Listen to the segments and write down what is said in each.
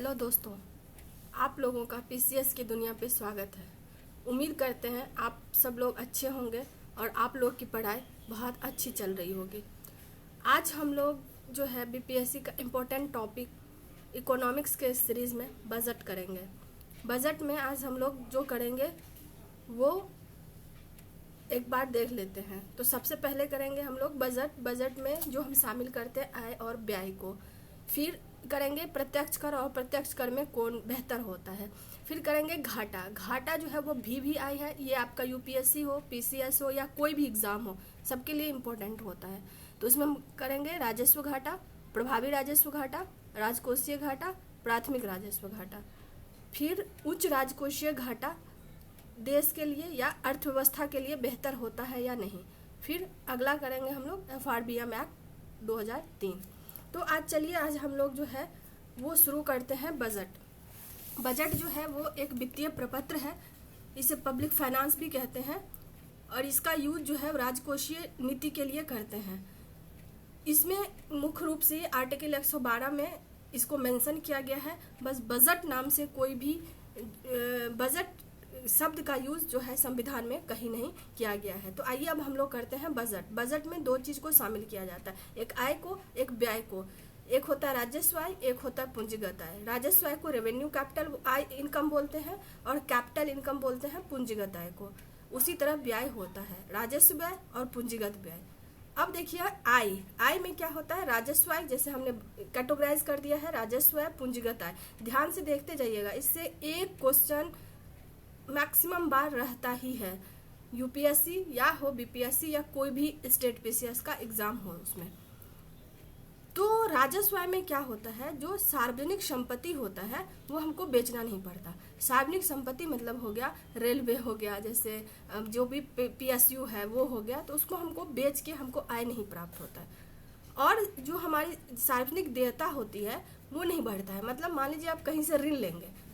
Hello दोस्तों, आप लोगों का पीसीएस की दुनिया पे स्वागत है। उम्मीद करते हैं आप सब लोग अच्छे होंगे और आप लोग की पढ़ाई बहुत अच्छी चल रही होगी। आज हम लोग जो है बीपीएससी का इम्पोर्टेंट टॉपिक इकोनॉमिक्स के सीरीज़ में बजट करेंगे। बजट में आज हम लोग जो करेंगे वो एक बार देख लेते हैं। तो सबसे पहले करेंगे हम लोग बजट में जो हम शामिल करते हैं आय और व्यय को। फिर करेंगे प्रत्यक्ष कर और प्रत्यक्ष कर में कौन बेहतर होता है। फिर करेंगे घाटा जो है वो VVI है। ये आपका यूपीएससी हो, पीसीएस हो या कोई भी एग्ज़ाम हो, सबके लिए इम्पोर्टेंट होता है। तो इसमें हम करेंगे राजस्व घाटा, प्रभावी राजस्व घाटा, राजकोषीय घाटा, प्राथमिक राजस्व घाटा। फिर उच्च राजकोषीय घाटा देश के लिए या अर्थव्यवस्था के लिए बेहतर होता है या नहीं। फिर अगला करेंगे हम लोग FRBM एक्ट 2003। तो आज हम लोग जो है वो शुरू करते हैं बजट जो है वो एक वित्तीय प्रपत्र है। इसे पब्लिक फाइनेंस भी कहते हैं और इसका यूज जो है राजकोषीय नीति के लिए करते हैं। इसमें मुख्य रूप से आर्टिकल 112 में इसको मेंशन किया गया है। बस बजट नाम से कोई भी बजट शब्द का यूज जो है संविधान में कहीं नहीं किया गया है। तो आइए अब हम लोग करते हैं बजट में दो चीज को शामिल किया जाता है, एक आय को, एक व्यय को। एक होता है राजस्व आय, एक होता है पूंजीगत आय। राजस्व आय को रेवेन्यू कैपिटल आय इनकम बोलते हैं और कैपिटल इनकम बोलते हैं पूंजीगत आय को। उसी तरह व्यय होता है राजस्व व्यय और पूंजीगत व्यय। अब देखिए आय में क्या होता है, राजस्व आय जैसे हमने कैटेगराइज कर दिया है, राजस्व आय, पूंजीगत आय। ध्यान से देखते जाइएगा, इससे एक क्वेश्चन मैक्सिमम बार रहता ही है, यूपीएससी या हो बीपीएससी या कोई भी स्टेट पीसीएस का एग्जाम हो उसमें। तो राजस्व आय में क्या होता है, जो सार्वजनिक संपत्ति होता है वो हमको बेचना नहीं पड़ता। सार्वजनिक संपत्ति मतलब हो गया रेलवे हो गया, जैसे जो भी पीएसयू है वो हो गया, तो उसको हमको बेच के हमको आय नहीं प्राप्त होता है। और जो हमारी सार्वजनिक देयता होती है वो नहीं बढ़ता है। मतलब मान लीजिए आप कहीं से ऋण लेंगे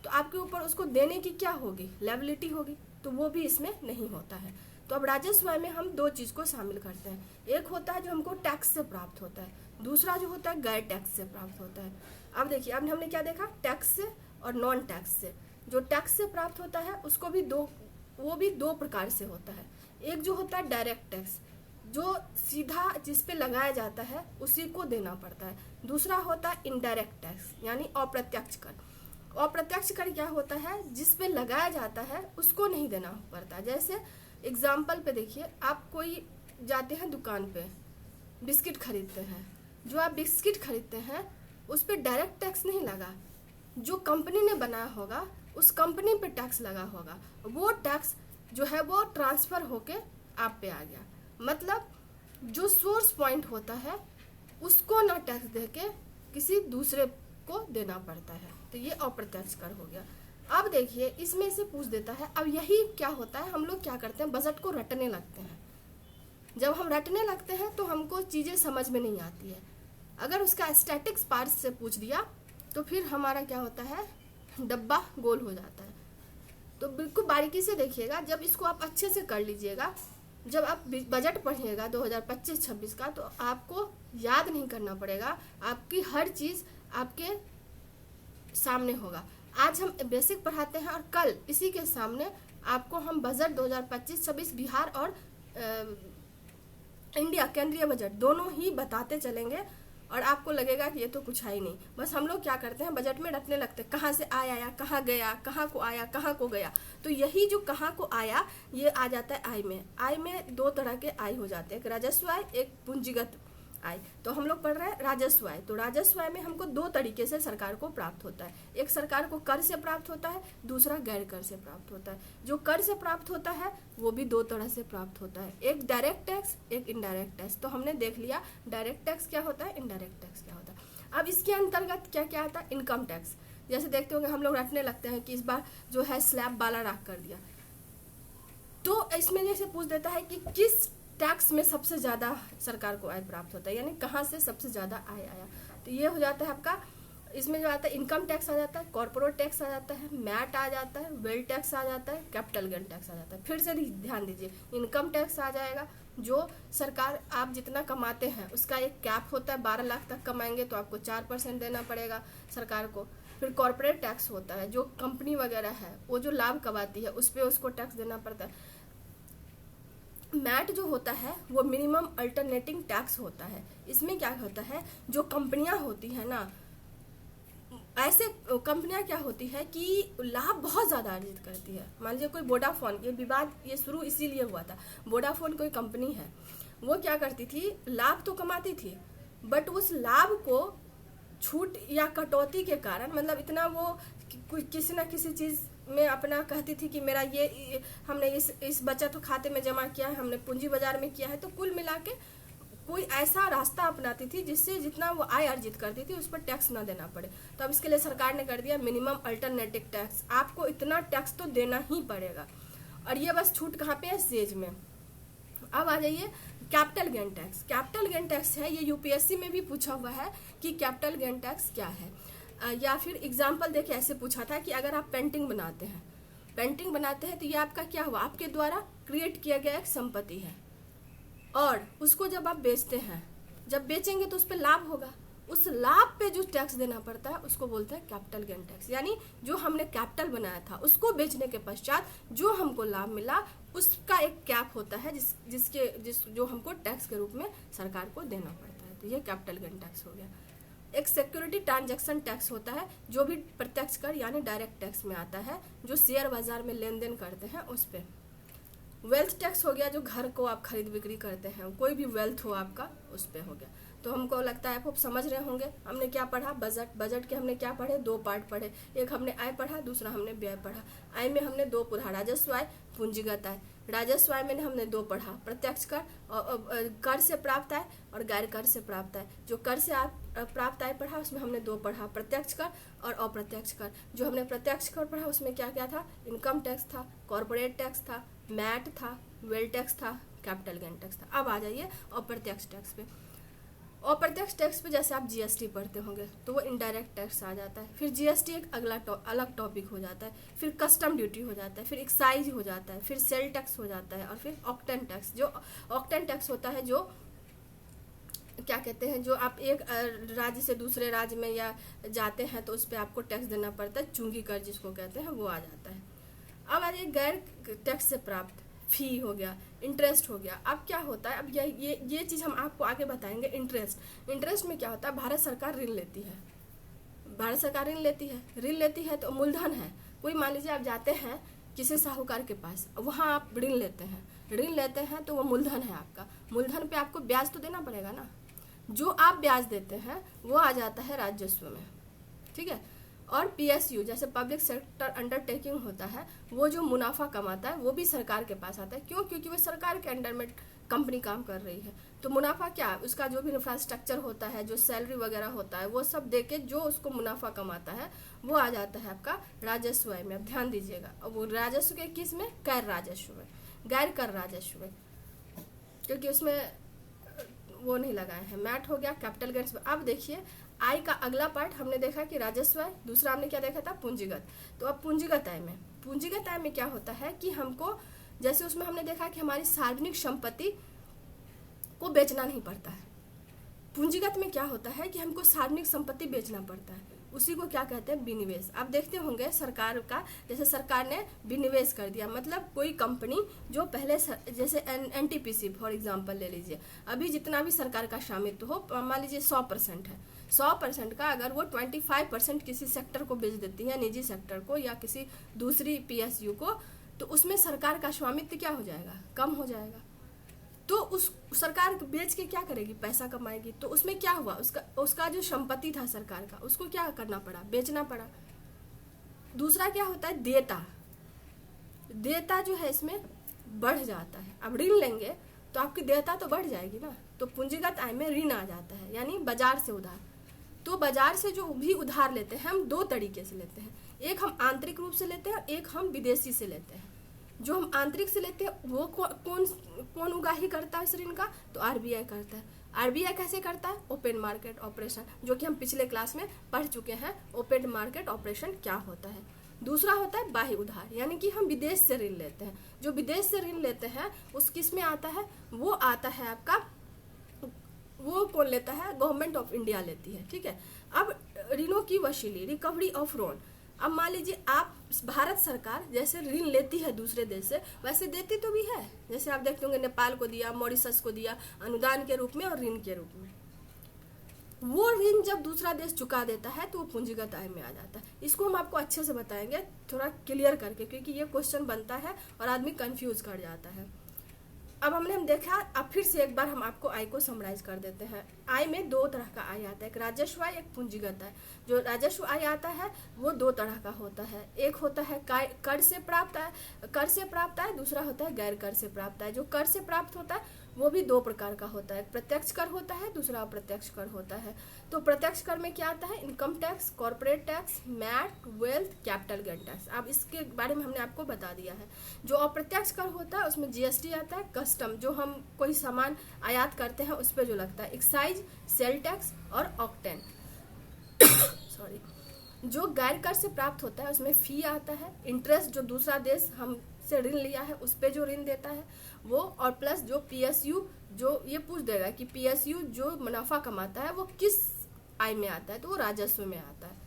तो आपके ऊपर उसको देने की क्या होगी, लायबिलिटी होगी, तो वो भी इसमें नहीं होता है। तो अब राजस्व आय में हम दो चीज को शामिल करते हैं, एक होता है जो हमको टैक्स से प्राप्त होता है, दूसरा जो होता है गैर टैक्स से प्राप्त होता है। अब देखिए, अब हमने क्या देखा, टैक्स से और नॉन टैक्स से। जो टैक्स से प्राप्त होता है उसको भी दो प्रकार से होता है। एक जो होता है डायरेक्ट टैक्स, जो सीधा जिस पे लगाया जाता है उसी को देना पड़ता है। दूसरा होता है इनडायरेक्ट टैक्स यानी अप्रत्यक्ष कर। अप्रत्यक्ष कर क्या होता है, जिस पे लगाया जाता है उसको नहीं देना पड़ता। जैसे एग्जाम्पल पे देखिए, आप कोई जाते हैं दुकान पे, बिस्किट खरीदते हैं, जो आप बिस्किट खरीदते हैं उस पे डायरेक्ट टैक्स नहीं लगा, जो कंपनी ने बनाया होगा उस कंपनी पे टैक्स लगा होगा। वो टैक्स जो है वो ट्रांसफर होके आप पे आ गया। मतलब जो सोर्स पॉइंट होता है उसको ना टैक्स देके किसी दूसरे को देना पड़ता है। तो ये अप्रत्यक्ष कर हो गया। अब देखिए, इसमें से पूछ देता है, अब यही क्या होता है, हम लोग क्या करते हैं, बजट को रटने लगते हैं। जब हम रटने लगते हैं तो हमको चीजें समझ में नहीं आती है। अगर उसका स्टैटिक्स पार्ट से पूछ दिया तो फिर हमारा क्या होता है, डब्बा गोल हो जाता है। तो बिल्कुल बारीकी से देखिएगा, जब इसको आप अच्छे से कर लीजिएगा, जब आप बजट पढ़िएगा 2025-26 का, तो आपको याद नहीं करना पड़ेगा, आपकी हर चीज आपके सामने होगा। आज हम बेसिक पढ़ाते हैं और कल इसी के सामने आपको हम बजट 2025-26 बिहार और इंडिया केंद्रीय बजट दोनों ही बताते चलेंगे और आपको लगेगा कि ये तो कुछ है ही नहीं। बस हम लोग क्या करते हैं, बजट में रटने लगते हैं, कहाँ से आया, कहाँ गया, कहाँ को आया, कहाँ को गया। तो यही जो कहाँ को आया ये आ जाता है आय में। आय में दो तरह के आय हो जाते हैं, एक राजस्व आय, एक पूंजीगत आय। तो हम लोग पढ़ रहे हैं राजस्व आय। तो राजस्व आय में हमको दो तरीके से सरकार को प्राप्त होता है, एक सरकार को कर से प्राप्त होता है, दूसरा गैर कर से प्राप्त होता है। जो कर से प्राप्त होता है वो भी दो तरह से प्राप्त होता है, एक डायरेक्ट टैक्स, एक इनडायरेक्ट टैक्स। तो हमने देख लिया डायरेक्ट टैक्स क्या होता है, इनडायरेक्ट टैक्स क्या होता है। अब इसके अंतर्गत क्या क्या आता है, इनकम टैक्स। जैसे देखते होंगे हम लोग रटने लगते हैं कि इस बार जो है स्लैब वाला राख कर दिया, तो इसमें जैसे पूछ देता है कि किस टैक्स में सबसे ज्यादा सरकार को आय प्राप्त होता है, यानी कहाँ से सबसे ज्यादा आय आया। तो ये हो जाता है आपका, इसमें जो आता है इनकम टैक्स आ जाता है, कॉर्पोरेट टैक्स आ जाता है, मैट आ जाता है, वेल्थ टैक्स आ जाता है, कैपिटल गेन टैक्स आ जाता है। फिर से ध्यान दीजिए, इनकम टैक्स आ जाएगा, जो सरकार आप जितना कमाते हैं उसका एक कैप होता है, 12 लाख तक कमाएंगे तो आपको 4% देना पड़ेगा सरकार को। फिर कॉर्पोरेट टैक्स होता है, जो कंपनी वगैरह है वो जो लाभ कमाती है उस पर उसको टैक्स देना पड़ता है। मैट जो होता है वो मिनिमम अल्टरनेटिंग टैक्स होता है। इसमें क्या होता है, जो कंपनियां होती है ना, ऐसे कंपनियां क्या होती है कि लाभ बहुत ज़्यादा अर्जित करती है। मान लीजिए कोई वोडाफोन, ये विवाद ये शुरू इसीलिए हुआ था। वोडाफोन कोई कंपनी है, वो क्या करती थी, लाभ तो कमाती थी, बट उस लाभ को छूट या कटौती के कारण, मतलब इतना वो किसी न किसी चीज़ में अपना कहती थी कि मेरा ये हमने इस बचत खाते में जमा किया है, हमने पूंजी बाजार में किया है, तो कुल मिला के कोई ऐसा रास्ता अपनाती थी जिससे जितना वो आय अर्जित करती थी उस पर टैक्स ना देना पड़े। तो अब इसके लिए सरकार ने कर दिया मिनिमम अल्टरनेटिव टैक्स, आपको इतना टैक्स तो देना ही पड़ेगा। और ये बस छूट कहाँ पे है, सेज में। अब आ जाइए capital gain tax. Capital gain tax है, ये यूपीएससी में भी पूछा हुआ है कि कैपिटल गेन टैक्स क्या है। या फिर एग्जाम्पल देके ऐसे पूछा था कि अगर आप पेंटिंग बनाते हैं तो ये आपका क्या हुआ, आपके द्वारा क्रिएट किया गया एक संपत्ति है, और उसको जब आप बेचते हैं, जब बेचेंगे तो उस पर लाभ होगा, उस लाभ पे जो टैक्स देना पड़ता है उसको बोलते हैं कैपिटल गेन टैक्स। यानी जो हमने कैपिटल बनाया था उसको बेचने के पश्चात जो हमको लाभ मिला उसका एक कैप होता है जो हमको टैक्स के रूप में सरकार को देना पड़ता है। तो ये कैपिटल गेन टैक्स हो गया। एक सिक्योरिटी ट्रांजैक्शन टैक्स होता है, जो भी प्रत्यक्ष कर यानी डायरेक्ट टैक्स में आता है, जो शेयर बाजार में लेन देन करते हैं उस पर। वेल्थ टैक्स हो गया, जो घर को आप खरीद बिक्री करते हैं, कोई भी वेल्थ हो आपका उस पर हो गया। तो हमको लगता है आप समझ रहे होंगे। हमने क्या पढ़ा, बजट के हमने क्या पढ़े, 2 पार्ट पढ़े। एक हमने आय पढ़ा, दूसरा हमने व्यय पढ़ा। आय में हमने 2 पढ़ा, राजस्व आय, पूंजीगत आय। राजस्व आय में हमने 2 पढ़ा, प्रत्यक्ष कर और कर से प्राप्त आय और गैर कर से प्राप्त आय। जो कर से प्राप्त आय पढ़ा उसमें हमने 2 पढ़ा, प्रत्यक्ष कर और अप्रत्यक्ष कर। जो हमने प्रत्यक्ष कर पढ़ा उसमें क्या क्या था, इनकम टैक्स था, कॉर्पोरेट टैक्स था, मैट था, वेल टैक्स था, कैपिटल गेन टैक्स था। अब आ जाइए अप्रत्यक्ष टैक्स पे। अप्रत्यक्ष टैक्स पे जैसे आप जीएसटी पढ़ते होंगे तो वो इनडायरेक्ट टैक्स आ जाता है। फिर जीएसटी एक अलग टॉपिक हो जाता है। फिर कस्टम ड्यूटी हो जाता है, फिर एक्साइज हो जाता है, फिर सेल टैक्स हो जाता है, और फिर ऑक्टेन टैक्स। जो ऑक्टेन टैक्स होता है, जो क्या कहते हैं, जो आप एक राज्य से दूसरे राज्य में या जाते हैं तो उस पर आपको टैक्स देना पड़ता है, चुंगी कर जिसको कहते हैं, वो आ जाता है। अब आ जाइए गैर टैक्स से प्राप्त, फी हो गया, इंटरेस्ट हो गया। अब क्या होता है, अब ये चीज़ हम आपको आगे बताएंगे। इंटरेस्ट में क्या होता है, भारत सरकार ऋण लेती है। ऋण लेती है तो मूलधन है। कोई मान लीजिए आप जाते हैं किसी साहूकार के पास, वहाँ आप ऋण लेते हैं तो वो मूलधन है आपका। मूलधन पे आपको ब्याज तो देना पड़ेगा ना। जो आप ब्याज देते हैं वो आ जाता है राजस्व में, ठीक है। और पीएसयू जैसे पब्लिक सेक्टर अंडरटेकिंग होता है, वो जो मुनाफा कमाता है वो भी सरकार के पास आता है। क्यों? क्योंकि वो सरकार के अंडर में कंपनी काम कर रही है। तो मुनाफा क्या है, उसका जो भी इंफ्रास्ट्रक्चर होता है, जो सैलरी वगैरह होता है, वो सब देके जो उसको मुनाफा कमाता है वो आ जाता है आपका राजस्व आय में। अब ध्यान दीजिएगा, और वो राजस्व के किस में, गैर कर राजस्व में, क्योंकि उसमें वो नहीं लगाए हैं। मैट हो गया, कैपिटल गेन्स। अब देखिए आय का अगला पार्ट हमने देखा कि राजस्व आय, दूसरा हमने क्या देखा था, पूंजीगत। तो अब पूंजीगत आय में क्या होता है कि हमको, जैसे उसमें हमने देखा कि हमारी सार्वजनिक संपत्ति को बेचना नहीं पड़ता है। पूंजीगत में क्या होता है कि हमको सार्वजनिक संपत्ति बेचना पड़ता है, उसी को क्या कहते हैं, विनिवेश। आप देखते होंगे सरकार का, जैसे सरकार ने विनिवेश कर दिया, मतलब कोई कंपनी जो पहले जैसे एनटीपीसी फॉर एग्जांपल ले लीजिए, अभी जितना भी सरकार का स्वामित्व हो, मान लीजिए 100% है, 100% का अगर वो 25% किसी सेक्टर को बेच देती है, निजी सेक्टर को या किसी दूसरी पीएसयू को, तो उसमें सरकार का स्वामित्व क्या हो जाएगा, कम हो जाएगा। तो उस सरकार बेच के क्या करेगी, पैसा कमाएगी। तो उसमें क्या हुआ, उसका जो संपत्ति था सरकार का, उसको क्या करना पड़ा, बेचना पड़ा। दूसरा क्या होता है, देयता जो है इसमें बढ़ जाता है। अब ऋण लेंगे तो आपकी देयता तो बढ़ जाएगी ना। तो पूंजीगत आय में ऋण आ जाता है, यानी बाजार से उधार। तो बाजार से जो भी उधार लेते हैं हम 2 तरीके से लेते हैं, एक हम आंतरिक रूप से लेते हैं, एक हम विदेशी से लेते हैं। जो हम आंतरिक से लेते हैं वो कौन उगाही करता है इस ऋण का, तो आरबीआई करता है। आरबीआई कैसे करता है, ओपन मार्केट ऑपरेशन, जो कि हम पिछले क्लास में पढ़ चुके हैं। ओपन मार्केट ऑपरेशन क्या होता है। दूसरा होता है बाह्य उधार, यानी कि हम विदेश से ऋण लेते हैं। जो विदेश से ऋण लेते हैं उस किस में आता है, वो आता है आपका वो कौन लेता है? गवर्नमेंट ऑफ इंडिया लेती है, ठीक है। अब ऋणों की वसूली, रिकवरी ऑफ लोन। अब मान लीजिए आप, भारत सरकार जैसे ऋण लेती है दूसरे देश से, वैसे देती तो भी है। जैसे आप देखते होंगे नेपाल को दिया, मॉरिशस को दिया, अनुदान के रूप में और ऋण के रूप में। वो ऋण जब दूसरा देश चुका देता है तो वो पूंजीगत आय में आ जाता है। इसको हम आपको अच्छे से बताएंगे, थोड़ा क्लियर करके, क्योंकि ये क्वेश्चन बनता है और आदमी कंफ्यूज कर जाता है। अब हमने देखा, अब फिर से एक बार हम आपको आय को समराइज कर देते हैं। आय में दो तरह का आय आता है, एक राजस्व आय, एक पूंजीगत आय। जो राजस्व आय आता है वो दो तरह का होता है। एक होता है कर से प्राप्त आय, दूसरा होता है गैर कर से प्राप्त आय। जो कर से प्राप्त होता है वो भी दो प्रकार का होता है, प्रत्यक्ष कर होता है, दूसरा अप्रत्यक्ष कर होता है। तो प्रत्यक्ष कर में क्या आता है? Income tax, corporate tax, MAT, wealth, capital gain tax. अब इसके बारे में हमने आपको बता दिया है। जो अप्रत्यक्ष कर होता है उसमें जीएसटी आता है, कस्टम जो हम कोई सामान आयात करते हैं उस पर जो लगता है, एक्साइज, सेल टैक्स और ऑक्टेन सॉरी। जो गैर कर से प्राप्त होता है उसमें फी आता है, इंटरेस्ट जो दूसरा देश हमसे ऋण लिया है उस पे जो ऋण देता है वो, और प्लस जो पीएसयू, जो ये पूछ देगा कि पीएसयू जो मुनाफा कमाता है वो किस आय में आता है, तो वो राजस्व में आता है।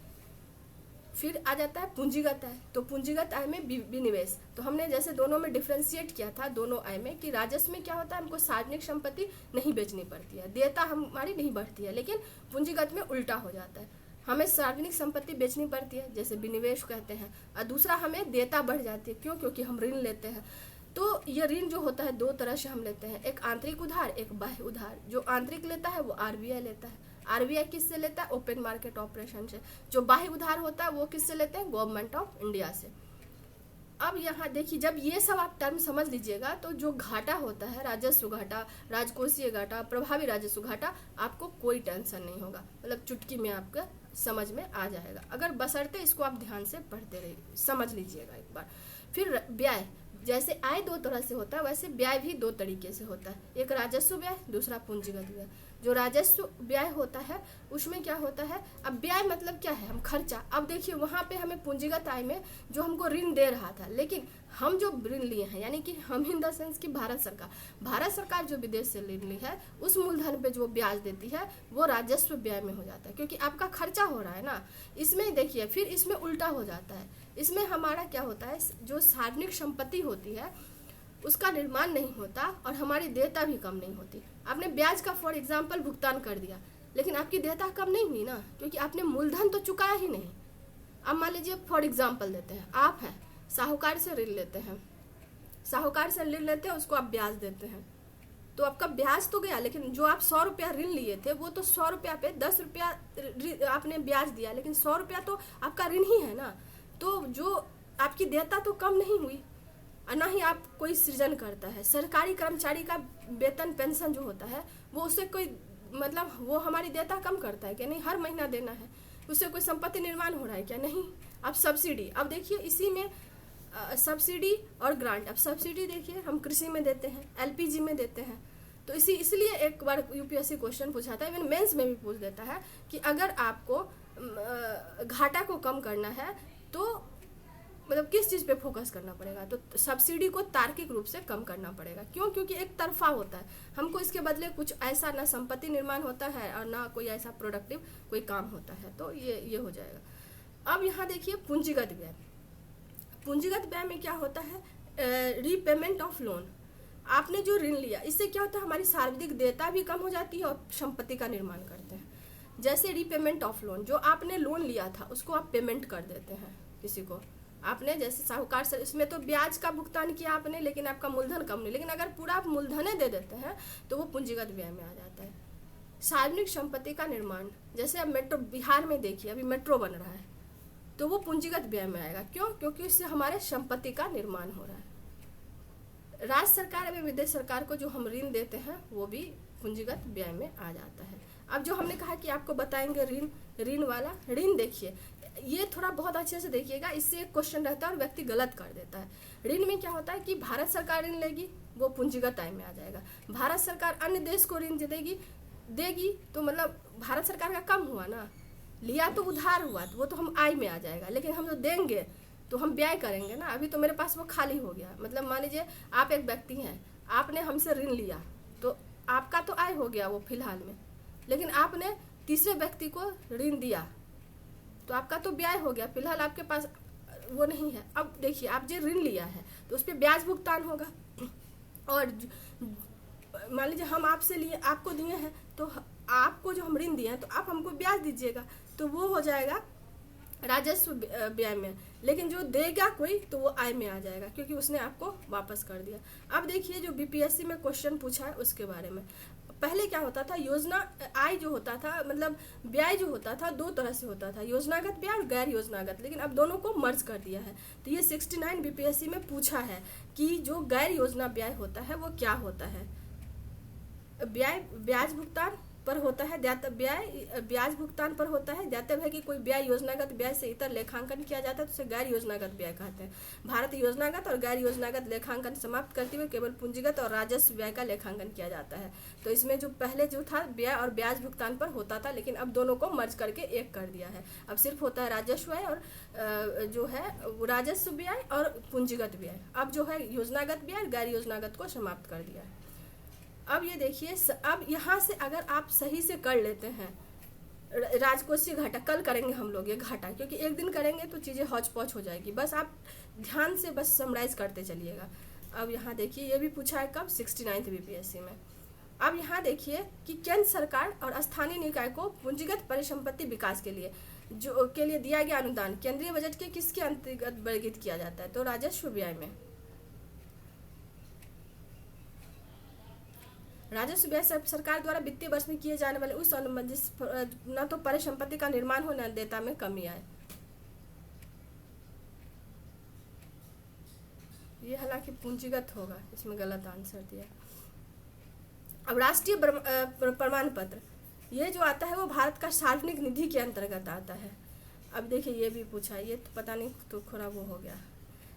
फिर आ जाता है पूंजीगत आय। तो पूंजीगत आय में विनिवेश। तो हमने जैसे दोनों में डिफ्रेंशिएट किया था, दोनों आय में, कि राजस्व में क्या होता है, हमको सार्वजनिक संपत्ति नहीं बेचनी पड़ती है, देयता हमारी नहीं बढ़ती है, लेकिन पूंजीगत में उल्टा हो जाता है, हमें सार्वजनिक संपत्ति बेचनी पड़ती है, जैसे विनिवेश कहते हैं, और दूसरा हमें देयता बढ़ जाती है। क्यों? क्योंकि हम ऋण लेते हैं। तो ये ऋण जो होता है दो तरह से हम लेते हैं, एक आंतरिक उधार, एक बाह्य उधार। जो आंतरिक लेता है वो आरबीआई लेता है। आरबीआई किससे लेता है? ओपन मार्केट ऑपरेशन से। जो बाह्य उधार होता है वो किससे लेते हैं? गवर्नमेंट ऑफ इंडिया से। अब यहाँ देखिए, जब ये सब आप टर्म समझ लीजिएगा तो जो घाटा होता है, राजस्व घाटा, राजकोषीय घाटा, प्रभावी राजस्व घाटा, आपको कोई टेंशन नहीं होगा, मतलब चुटकी में आपका समझ में आ जाएगा, अगर बशर्ते इसको आप ध्यान से पढ़ते रहिए, समझ लीजिएगा एक बार। फिर व्यय, जैसे आय दो तरह से होता है वैसे व्यय भी दो तरीके से होता है, एक राजस्व व्यय, दूसरा पूंजीगत व्यय। जो राजस्व व्यय होता है उसमें क्या होता है, अब व्यय मतलब क्या है, हम खर्चा। अब देखिए वहाँ पे हमें पूंजीगत आय में जो हमको ऋण दे रहा था, लेकिन हम जो ऋण लिए हैं, यानी कि हम इन द सेंस की भारत सरकार जो विदेश से ऋण ली है उस मूलधन पे जो ब्याज देती है वो राजस्व व्यय में हो जाता है, क्योंकि आपका खर्चा हो रहा है ना। इसमें देखिए फिर इसमें उल्टा हो जाता है, इसमें हमारा क्या होता है, जो सार्वजनिक संपत्ति होती है उसका निर्माण नहीं होता और हमारी देयता भी कम नहीं होती। आपने ब्याज का फॉर एग्जाम्पल भुगतान कर दिया, लेकिन आपकी देयता कम नहीं हुई ना, क्योंकि आपने मूलधन तो चुकाया ही नहीं। अब मान लीजिए फॉर एग्जाम्पल देते हैं, आप हैं साहूकार से ऋण लेते हैं, उसको आप ब्याज देते हैं, तो आपका ब्याज तो गया, लेकिन जो आप 100 रुपया ऋण लिए थे वो तो 100 रुपया पे 10 रुपया आपने ब्याज दिया, लेकिन 100 रुपया तो आपका ऋण ही है ना। तो जो आपकी देयता तो कम नहीं हुई, और ना ही आप कोई सृजन करता है। सरकारी कर्मचारी का वेतन पेंशन जो होता है वो उससे कोई मतलब वो हमारी देयता कम करता है क्या? नहीं, हर महीना देना है। उससे कोई संपत्ति निर्माण हो रहा है क्या? नहीं। अब सब्सिडी, अब देखिए इसी में सब्सिडी और ग्रांट। अब सब्सिडी देखिए हम कृषि में देते हैं, एलपीजी में देते हैं, तो इसलिए एक बार यूपीएससी क्वेश्चन पूछा था, इवन मेंस में भी पूछ देता है कि अगर आपको घाटा को कम करना है तो मतलब किस चीज़ पे फोकस करना पड़ेगा, तो सब्सिडी को तार्किक रूप से कम करना पड़ेगा। क्यों? क्योंकि एक तरफा होता है, हमको इसके बदले कुछ ऐसा ना संपत्ति निर्माण होता है और ना कोई ऐसा प्रोडक्टिव कोई काम होता है, तो ये हो जाएगा। अब यहाँ देखिए पूंजीगत व्यय। पूंजीगत व्यय में क्या होता है, रीपेमेंट ऑफ लोन। आपने जो ऋण लिया इससे क्या होता है, हमारी सार्वजनिक देयता भी कम हो जाती है और संपत्ति का निर्माण करते हैं। जैसे रीपेमेंट ऑफ लोन, जो आपने लोन लिया था उसको आप पेमेंट कर देते हैं किसी को, आपने जैसे साहूकार से, इसमें तो ब्याज का भुगतान किया आपने, लेकिन आपका मूलधन कम नहीं, लेकिन अगर पूरा आप मूलधन दे देते हैं तो वो पूंजीगत व्यय में आ जाता है। सार्वजनिक संपत्ति का निर्माण, जैसे अब मेट्रो, बिहार में देखिए अभी मेट्रो बन रहा है, तो वो पूंजीगत व्यय में आएगा। क्यों? क्योंकि उससे हमारे संपत्ति का निर्माण हो रहा है। राज्य सरकार एवं विदेश सरकार को जो हम ऋण देते हैं वो भी पूंजीगत व्यय में आ जाता है। अब जो हमने कहा कि आपको बताएंगे ऋण वाला, ऋण देखिए ये थोड़ा बहुत अच्छे से देखिएगा, इससे एक क्वेश्चन रहता है और व्यक्ति गलत कर देता है। ऋण में क्या होता है कि भारत सरकार ऋण लेगी वो पूंजीगत आय में आ जाएगा, भारत सरकार अन्य देश को ऋण देगी तो मतलब भारत सरकार का कम हुआ ना, लिया तो उधार हुआ तो वो तो हम आय में आ जाएगा, लेकिन हम जो देंगे तो हम व्यय करेंगे ना। अभी तो मेरे पास वो खाली हो गया, मतलब मान लीजिए आप एक व्यक्ति हैं, आपने हमसे ऋण लिया तो आपका तो आय हो गया वो फिलहाल में, लेकिन आपने तीसरे व्यक्ति को ऋण दिया तो आपका तो ब्याज हो गया, फिलहाल आपके पास वो नहीं है। अब देखिए आप जो ऋण लिया है तो उस पर ब्याज भुगतान होगा, और मान लीजिए हम आपसे लिए, आपको दिए हैं तो आपको जो हम ऋण दिए हैं तो आप हमको ब्याज दीजिएगा, तो वो हो जाएगा राजस्व व्यय में। लेकिन जो देगा कोई तो वो आय में आ जाएगा, क्योंकि उसने आपको वापस कर दिया। अब देखिए जो बीपीएससी में क्वेश्चन पूछा है उसके बारे में। पहले क्या होता था, योजना आय जो होता था, मतलब ब्याज जो होता था दो तरह से होता था, योजनागत ब्याज और गैर योजनागत, लेकिन अब दोनों को मर्ज कर दिया है। तो ये 69 बीपीएससी में पूछा है कि जो गैर योजना ब्याज होता है वो क्या होता है। ब्याज भुगतान पर होता है, ब्याज भुगतान पर होता है, ज्ञातव्य है कि कोई ब्याज योजनागत ब्याज से इतर लेखांकन किया जाता है तो उसे गैर योजनागत ब्याज कहते हैं। भारत योजनागत और गैर योजनागत लेखांकन समाप्त करते हुए केवल पूंजीगत और राजस्व व्यय का लेखांकन किया जाता है। तो इसमें जो पहले जो था ब्याज और ब्याज भुगतान पर होता था, लेकिन अब दोनों को मर्ज करके एक कर दिया है। अब सिर्फ होता है राजस्व व्यय और जो है राजस्व व्यय और पूंजीगत व्यय। अब जो है योजनागत ब्याज गैर योजनागत को समाप्त कर दिया है। अब ये देखिए, अब यहाँ से अगर आप सही से कर लेते हैं राजकोषीय घाटा, कल करेंगे हम लोग ये घाटा, क्योंकि एक दिन करेंगे तो चीज़ें हौच पौच हो जाएगी, बस आप ध्यान से बस समराइज करते चलिएगा। अब यहाँ देखिए ये भी पूछा है कब, 69 बीपीएससी में। अब यहाँ देखिए कि केंद्र सरकार और स्थानीय निकाय को पूंजीगत परिसंपत्ति विकास के लिए दिया गया अनुदान केंद्रीय बजट के किसके अंतर्गत वर्गीकृत किया जाता है, तो राजस्व व्यय में। राजस्व व्यय सरकार द्वारा वित्तीय वर्ष में किए जाने वाले उस अनुबंध न तो परिसंपत्ति का निर्माण हो न देयता में कमी आए। ये हालांकि पूंजीगत होगा, इसमें गलत आंसर दिया। अब राष्ट्रीय प्रमाण पत्र ये जो आता है वो भारत का सार्वजनिक निधि के अंतर्गत आता है। अब देखिए ये भी पूछा, ये तो पता नहीं तो थोड़ा वो हो गया।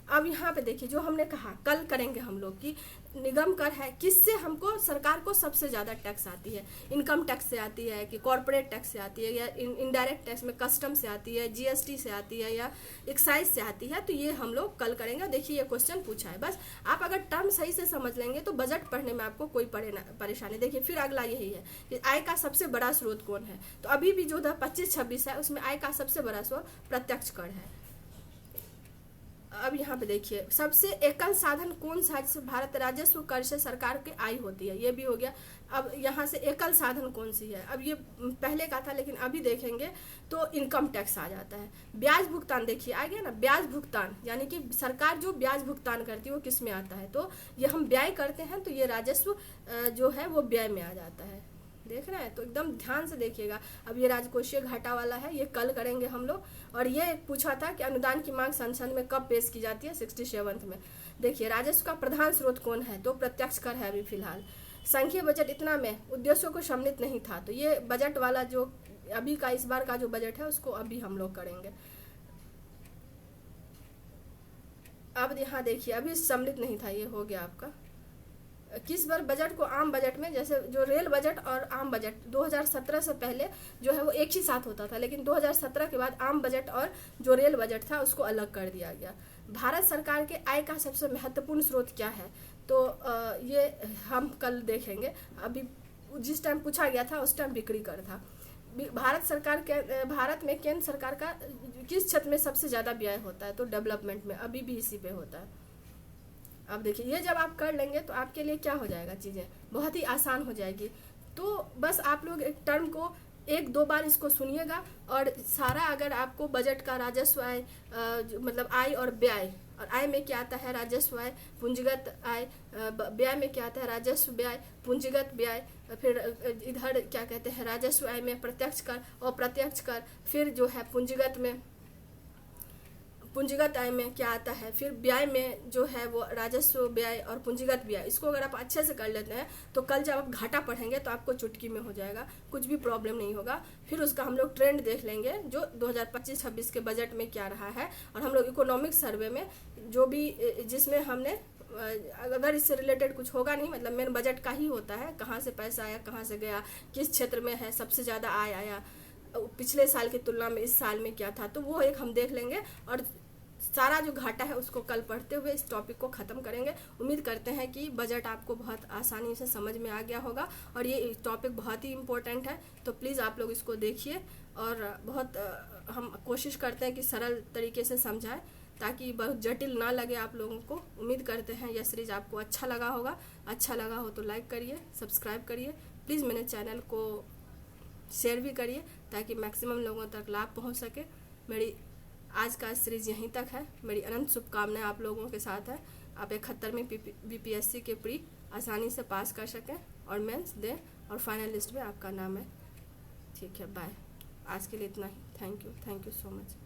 अब यहाँ पे देखिए जो हमने कहा कल करेंगे हम लोग की निगम कर है, किससे हमको सरकार को सबसे ज़्यादा टैक्स आती है, इनकम टैक्स से आती है कि कॉर्पोरेट टैक्स से आती है, या इनडायरेक्ट टैक्स में कस्टम से आती है, जीएसटी से आती है, या एक्साइज से आती है। तो ये हम लोग कल करेंगे। देखिए ये क्वेश्चन पूछा है, बस आप अगर टर्म सही से समझ लेंगे तो बजट पढ़ने में आपको कोई परेशानी। देखिए फिर अगला यही है कि आय का सबसे बड़ा स्रोत कौन है, तो अभी भी जो 25-26 है उसमें आय का सबसे बड़ा स्रोत प्रत्यक्ष कर है। अब यहाँ पे देखिए सबसे एकल साधन कौन सा, भारत राजस्व कर से सरकार की आय होती है, ये भी हो गया। अब यहाँ से एकल साधन कौन सी है, अब ये पहले का था लेकिन अभी देखेंगे तो इनकम टैक्स आ जाता है। ब्याज भुगतान देखिए आ गया ना, ब्याज भुगतान यानी कि सरकार जो ब्याज भुगतान करती है वो किस में आता है, तो ये हम व्यय करते हैं तो ये राजस्व जो है वो व्यय में आ जाता है। देख रहे हैं, तो एकदम ध्यान से देखिएगा। अब ये राजकोषीय घाटा वाला है, ये कल करेंगे हम लोग। और ये पूछा था कि अनुदान की मांग संसद में कब पेश की जाती है, 67 में। देखिए राजस्व का प्रधान स्रोत कौन है, तो प्रत्यक्ष कर है अभी फिलहाल। संघीय बजट इतना में उद्देश्यों को सम्मिलित नहीं था, तो ये बजट वाला जो अभी का इस बार का जो बजट है उसको अभी हम लोग करेंगे। अब यहाँ देखिए अभी सम्मिलित नहीं था, ये हो गया आपका। किस बार बजट को आम बजट में, जैसे जो रेल बजट और आम बजट 2017 से पहले जो है वो एक ही साथ होता था, लेकिन 2017 के बाद आम बजट और जो रेल बजट था उसको अलग कर दिया गया। भारत सरकार के आय का सबसे महत्वपूर्ण स्रोत क्या है, तो ये हम कल देखेंगे। अभी जिस टाइम पूछा गया था उस टाइम बिक्री कर था। भारत में केंद्र सरकार का किस क्षेत्र में सबसे ज़्यादा व्यय होता है, तो डेवलपमेंट में, अभी भी इसी पे होता है। अब देखिए ये जब आप कर लेंगे तो आपके लिए क्या हो जाएगा, चीज़ें बहुत ही आसान हो जाएगी। तो बस आप लोग एक टर्म को 1-2 बार इसको सुनिएगा, और सारा अगर आपको बजट का राजस्व आय मतलब आय और व्यय, और आय में क्या आता है राजस्व आय, पूंजीगत आय, व्यय में क्या आता है राजस्व व्यय, पूंजीगत व्यय, फिर इधर क्या कहते हैं राजस्व आय में प्रत्यक्ष कर और प्रत्यक्ष कर, फिर जो है पूंजीगत आय में क्या आता है, फिर व्यय में जो है वो राजस्व व्यय और पूंजीगत व्यय। इसको अगर आप अच्छे से कर लेते हैं तो कल जब आप घाटा पढ़ेंगे तो आपको चुटकी में हो जाएगा, कुछ भी प्रॉब्लम नहीं होगा। फिर उसका हम लोग ट्रेंड देख लेंगे जो 2025-26 के बजट में क्या रहा है, और हम लोग इकोनॉमिक सर्वे में जो भी जिसमें हमने अगर इससे रिलेटेड कुछ होगा नहीं, मतलब मेन बजट का ही होता है, कहाँ से पैसा आया, कहाँ से गया, किस क्षेत्र में है सबसे ज़्यादा आय आया, पिछले साल की तुलना में इस साल में क्या था, तो वो एक हम देख लेंगे। और सारा जो घाटा है उसको कल पढ़ते हुए इस टॉपिक को ख़त्म करेंगे। उम्मीद करते हैं कि बजट आपको बहुत आसानी से समझ में आ गया होगा और ये टॉपिक बहुत ही इम्पोर्टेंट है, तो प्लीज़ आप लोग इसको देखिए। और बहुत हम कोशिश करते हैं कि सरल तरीके से समझाएं ताकि बहुत जटिल ना लगे आप लोगों को। उम्मीद करते हैं यह सीरीज आपको अच्छा लगा होगा। अच्छा लगा हो तो लाइक करिए, सब्सक्राइब करिए, प्लीज़ मेरे चैनल को शेयर भी करिए ताकि मैक्सिमम लोगों तक लाभ पहुंच सके। मेरी आज का सीरीज यहीं तक है। मेरी अनंत शुभकामनाएं आप लोगों के साथ है। आप 71वीं बीपीएससी के प्री आसानी से पास कर सकें और मेंस दें और फाइनल लिस्ट में आपका नाम है। ठीक है, बाय। आज के लिए इतना ही। Thank you so much.